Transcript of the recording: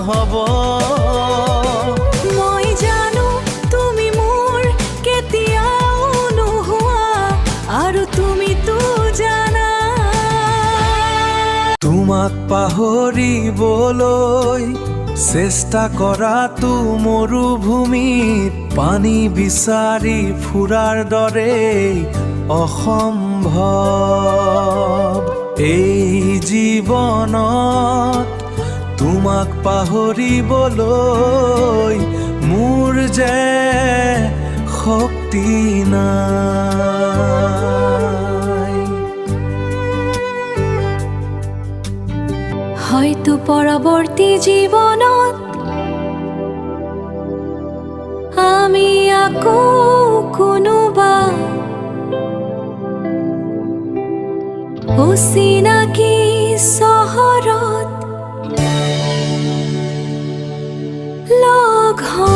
হব। মই জানো তুমি মোৰ কেতিয়াও নোহোৱা আৰু তুমিতো জানা। তোমাক পাহৰিবলৈ চেষ্টা কৰাটো মৰুভূমিত পানী বিচাৰি ফুৰাৰ দৰে অসম্ভৱ। এই জীৱনত তোমাক পাহৰিবলৈ মোৰ যে শক্তি নাই। হয়তো পৰৱৰ্তী জীৱনত আমি আকৌ কোনোবা অচিনাকি চহৰত লগ হম।